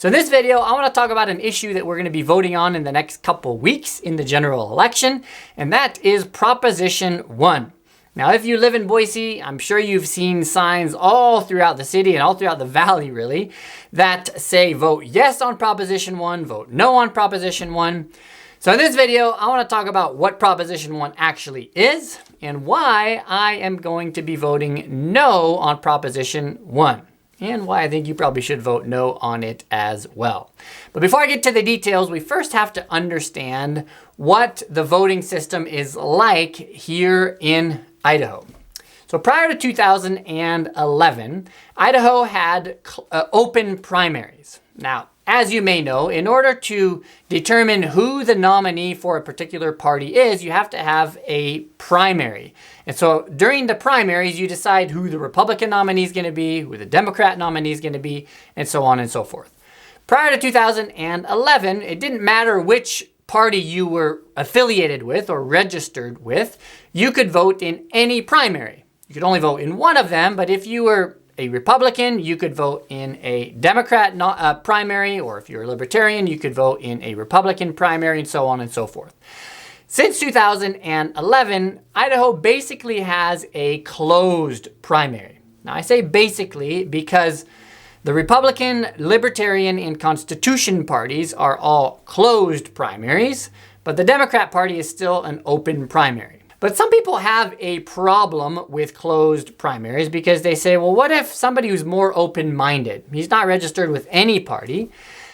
So in this video, I want to talk about an issue that we're going to be voting on in the next couple weeks in the general election, and that is Proposition 1. Now, if you live in Boise, I'm sure you've seen signs all throughout the city and all throughout the valley, really, that say vote yes on Proposition 1, vote no on Proposition 1. So in this video, I want to talk about what Proposition 1 actually is and why I am going to be voting no on Proposition 1. And why I think you probably should vote no on it as well. But before I get to the details, we first have to understand what the voting system is like here in Idaho. So prior to 2011, Idaho had open primaries. Now, as you may know, in order to determine who the nominee for a particular party is, you have to have a primary. And so during the primaries, you decide who the Republican nominee is going to be, who the Democrat nominee is going to be, and so on and so forth. Prior to 2011, it didn't matter which party you were affiliated with or registered with, you could vote in any primary. You could only vote in one of them, but if you were a Republican, you could vote in a Democrat primary, or if you're a Libertarian, you could vote in a Republican primary, and so on and so forth. Since 2011, Idaho basically has a closed primary. Now, I say basically because the Republican, Libertarian, and Constitution parties are all closed primaries, but the Democrat Party is still an open primary. But some people have a problem with closed primaries because they say, well, what if somebody who's more open-minded, he's not registered with any party,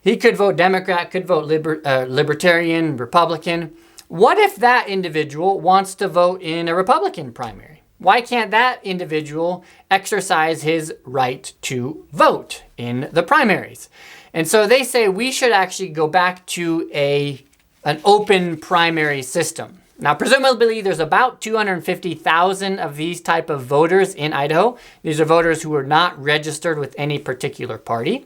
he could vote Democrat, could vote Libertarian, Republican. What if that individual wants to vote in a Republican primary? Why can't that individual exercise his right to vote in the primaries? And so they say we should actually go back to an open primary system. Now, presumably, there's about 250,000 of these type of voters in Idaho. These are voters who are not registered with any particular party.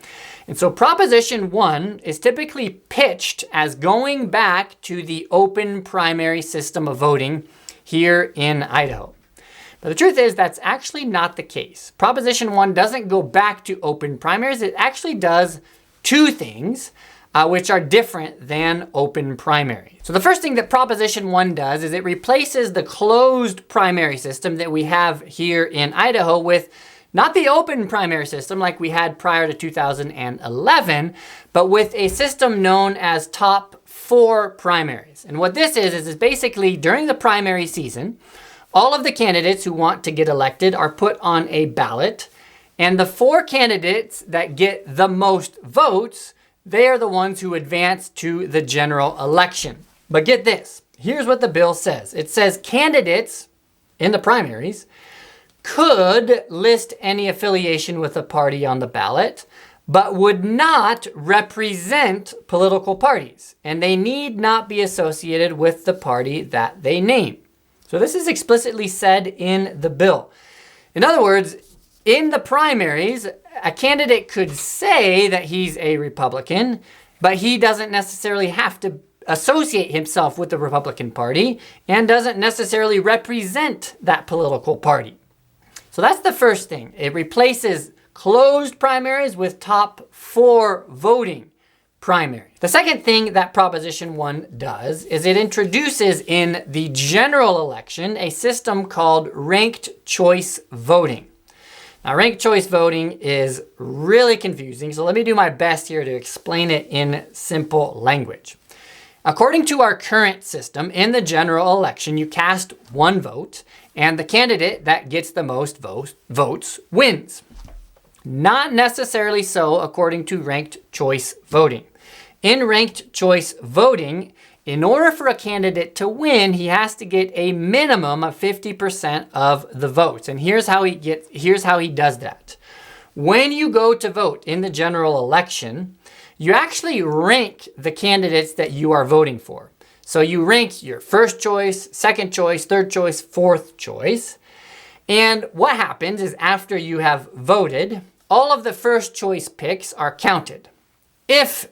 And so Proposition 1 is typically pitched as going back to the open primary system of voting here in Idaho. But the truth is that's actually not the case. Proposition 1 doesn't go back to open primaries. It actually does two things which are different than open primary. So the first thing that Proposition 1 does is it replaces the closed primary system that we have here in Idaho with not the open primary system like we had prior to 2011, but with a system known as top 4 primaries. And what this is basically during the primary season, all of the candidates who want to get elected are put on a ballot, and the 4 candidates that get the most votes, they are the ones who advance to the general election. But get this, here's what the bill says. It says candidates in the primaries could list any affiliation with a party on the ballot, but would not represent political parties, and they need not be associated with the party that they name. So this is explicitly said in the bill. In other words, in the primaries, a candidate could say that he's a Republican, but he doesn't necessarily have to associate himself with the Republican Party and doesn't necessarily represent that political party. So that's the first thing. It replaces closed primaries with top 4 voting primaries. The second thing that Proposition 1 does is it introduces in the general election a system called ranked choice voting. Now, ranked choice voting is really confusing, so let me do my best here to explain it in simple language. According to our current system, in the general election, you cast one vote, and the candidate that gets the most votes wins. Not necessarily so according to ranked choice voting. In ranked choice voting, in order for a candidate to win, he has to get a minimum of 50% of the votes. And here's how he does that. When you go to vote in the general election, you actually rank the candidates that you are voting for. So you rank your first choice, second choice, third choice, fourth choice. And what happens is after you have voted, all of the first choice picks are counted. If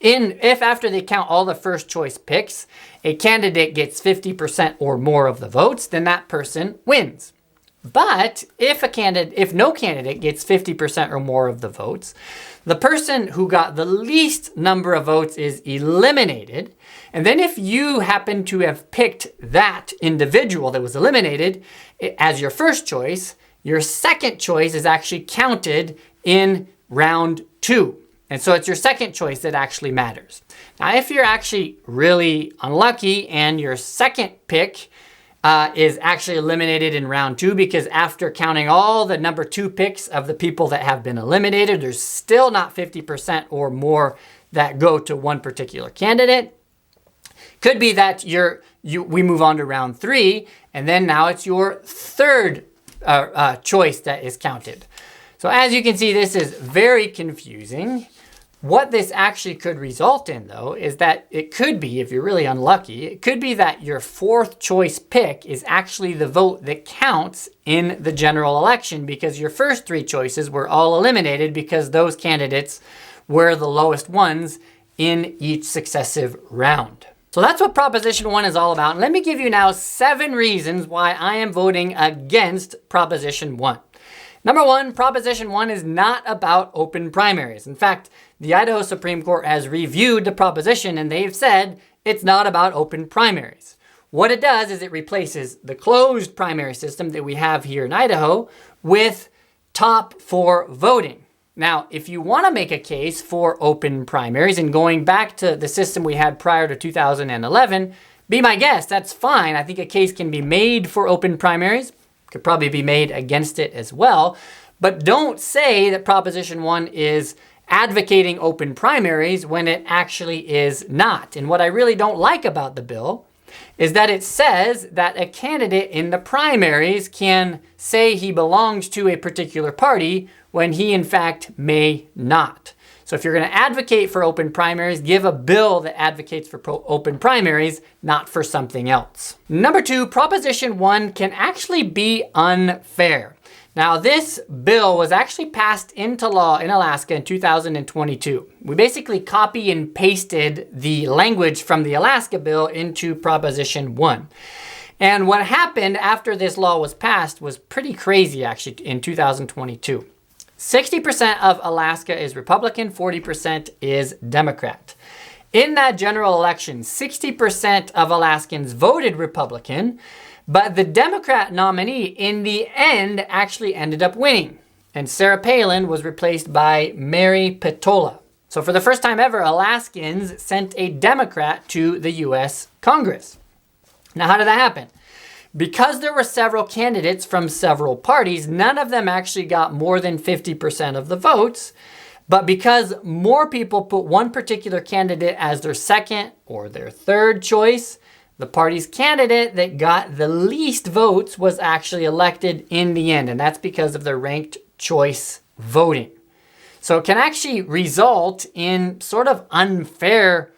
after they count all the first choice picks, a candidate gets 50% or more of the votes, then that person wins. But if no candidate gets 50% or more of the votes, the person who got the least number of votes is eliminated. And then if you happen to have picked that individual that was eliminated as your first choice, your second choice is actually counted in round 2. And so it's your second choice that actually matters. Now, if you're actually really unlucky and your second pick is actually eliminated in round 2, because after counting all the number 2 picks of the people that have been eliminated, there's still not 50% or more that go to one particular candidate. Could be that we move on to round 3, and then now it's your third choice that is counted. So as you can see, this is very confusing. What this actually could result in, though, is that it could be, if you're really unlucky, it could be that your fourth choice pick is actually the vote that counts in the general election, because your first 3 choices were all eliminated because those candidates were the lowest ones in each successive round. So that's what Proposition 1 is all about. And let me give you now 7 reasons why I am voting against Proposition 1. Number 1, Proposition 1 is not about open primaries. In fact, the Idaho Supreme Court has reviewed the proposition and they've said it's not about open primaries. What it does is it replaces the closed primary system that we have here in Idaho with top 4 voting. Now, if you want to make a case for open primaries and going back to the system we had prior to 2011, be my guest, that's fine. I think a case can be made for open primaries. Could probably be made against it as well. But don't say that Proposition 1 is advocating open primaries when it actually is not. And what I really don't like about the bill is that it says that a candidate in the primaries can say he belongs to a particular party when he in fact may not. So if you're going to advocate for open primaries, give a bill that advocates for open primaries, not for something else. Number 2, Proposition 1 can actually be unfair. Now, this bill was actually passed into law in Alaska in 2022. We basically copy and pasted the language from the Alaska bill into Proposition 1. And what happened after this law was passed was pretty crazy, actually, in 2022. 60% of Alaska is Republican, 40% is Democrat. In that general election, 60% of Alaskans voted Republican, but the Democrat nominee in the end actually ended up winning. And Sarah Palin was replaced by Mary Petola. So for the first time ever, Alaskans sent a Democrat to the US Congress. Now, how did that happen? Because there were several candidates from several parties, none of them actually got more than 50% of the votes. But because more people put one particular candidate as their second or their third choice, the party's candidate that got the least votes was actually elected in the end. And that's because of the ranked choice voting. So it can actually result in sort of unfair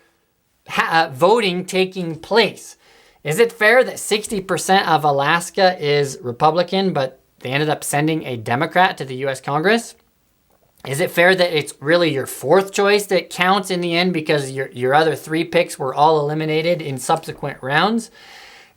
voting taking place. Is it fair that 60% of Alaska is Republican, but they ended up sending a Democrat to the US Congress? Is it fair that it's really your fourth choice that counts in the end because your other 3 picks were all eliminated in subsequent rounds?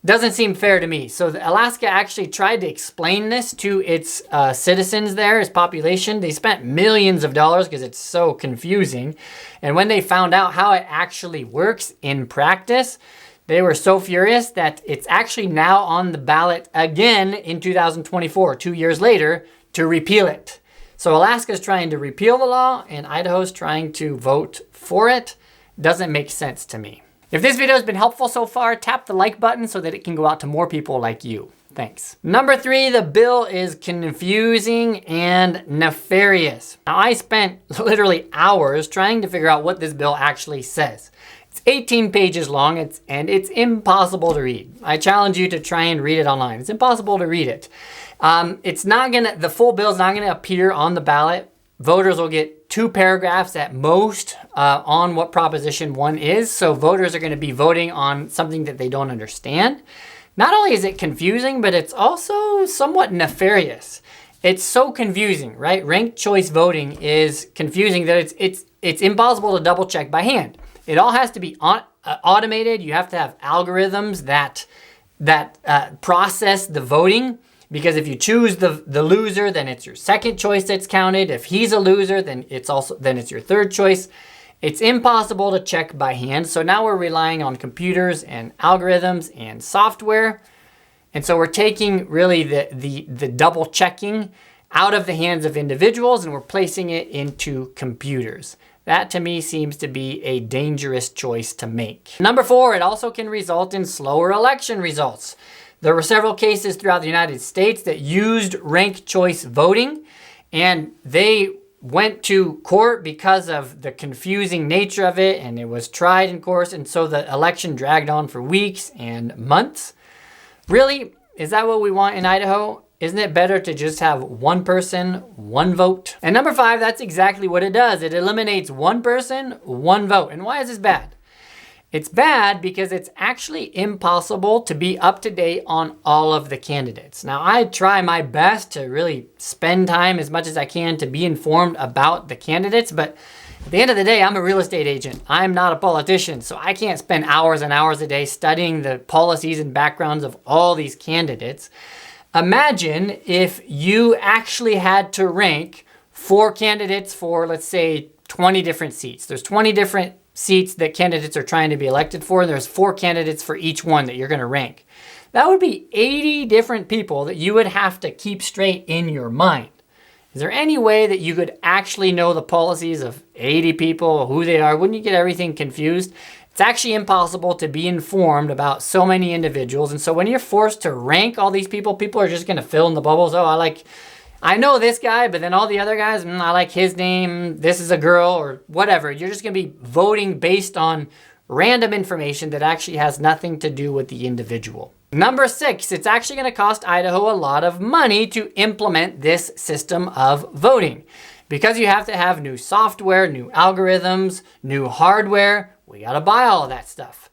Doesn't seem fair to me. So Alaska actually tried to explain this to its citizens there, its population. They spent millions of dollars because it's so confusing. And when they found out how it actually works in practice, they were so furious that it's actually now on the ballot again in 2024, 2 years later, to repeal it. So Alaska's trying to repeal the law and Idaho's trying to vote for it. Doesn't make sense to me. If this video has been helpful so far, tap the like button so that it can go out to more people like you. Thanks. Number 3, the bill is confusing and nefarious. Now, I spent literally hours trying to figure out what this bill actually says. It's 18 pages long and it's impossible to read. I challenge you to try and read it online. It's impossible to read it. The full bill is not gonna appear on the ballot. Voters will get 2 paragraphs at most on what Proposition 1 is. So voters are gonna be voting on something that they don't understand. Not only is it confusing, but it's also somewhat nefarious. It's so confusing, right? Ranked choice voting is confusing that it's impossible to double check by hand. It all has to be automated. You have to have algorithms that process the voting. because if you choose the loser, then it's your second choice that's counted. If he's a loser, then it's your third choice. It's impossible to check by hand. So now we're relying on computers and algorithms and software. And so we're taking really the double checking out of the hands of individuals and we're placing it into computers. That to me seems to be a dangerous choice to make. Number 4, it also can result in slower election results. There were several cases throughout the United States that used ranked choice voting, and they went to court because of the confusing nature of it, and it was tried in court, and so the election dragged on for weeks and months. Really, is that what we want in Idaho? Isn't it better to just have one person, one vote? And number 5, that's exactly what it does. It eliminates one person, one vote. And why is this bad? It's bad because it's actually impossible to be up to date on all of the candidates. Now, I try my best to really spend time as much as I can to be informed about the candidates, but at the end of the day, I'm a real estate agent. I'm not a politician, so I can't spend hours and hours a day studying the policies and backgrounds of all these candidates. Imagine if you actually had to rank 4 candidates for, let's say, 20 different seats. There's 20 different seats that candidates are trying to be elected for, and there's 4 candidates for each one that you're going to rank. That would be 80 different people that you would have to keep straight in your mind. Is there any way that you could actually know the policies of 80 people, who they are? Wouldn't you get everything confused? It's actually impossible to be informed about so many individuals. And so when you're forced to rank all these people, people are just going to fill in the bubbles. Oh, I know this guy, but then all the other guys, I like his name. This is a girl or whatever. You're just going to be voting based on random information that actually has nothing to do with the individual. Number 6, it's actually going to cost Idaho a lot of money to implement this system of voting. Because you have to have new software, new algorithms, new hardware, we got to buy all of that stuff.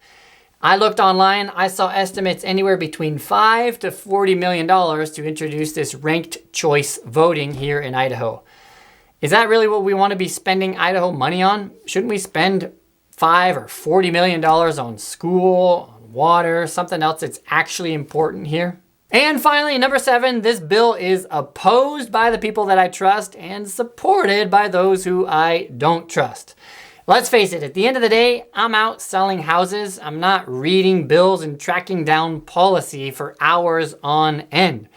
I looked online, I saw estimates anywhere between $5 to $40 million to introduce this ranked choice voting here in Idaho. Is that really what we want to be spending Idaho money on? Shouldn't we spend $5 or $40 million on school, on water, something else that's actually important here? And finally, number 7, this bill is opposed by the people that I trust and supported by those who I don't trust. Let's face it, at the end of the day, I'm out selling houses. I'm not reading bills and tracking down policy for hours on end.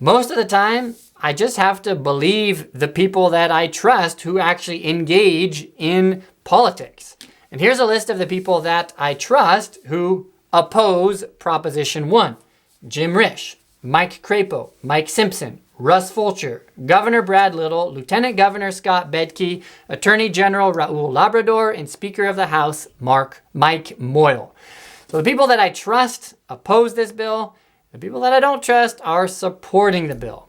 Most of the time, I just have to believe the people that I trust who actually engage in politics. And here's a list of the people that I trust who oppose Proposition 1. Jim Risch, Mike Crapo, Mike Simpson, Russ Fulcher, Governor Brad Little, Lieutenant Governor Scott Bedke, Attorney General Raul Labrador, and Speaker of the House Mike Moyle. So the people that I trust oppose this bill. The people that I don't trust are supporting the bill.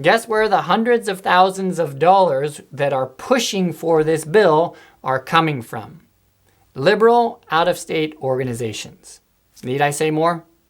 Guess where the hundreds of thousands of dollars that are pushing for this bill are coming from? Liberal, out-of-state organizations. Need I say more?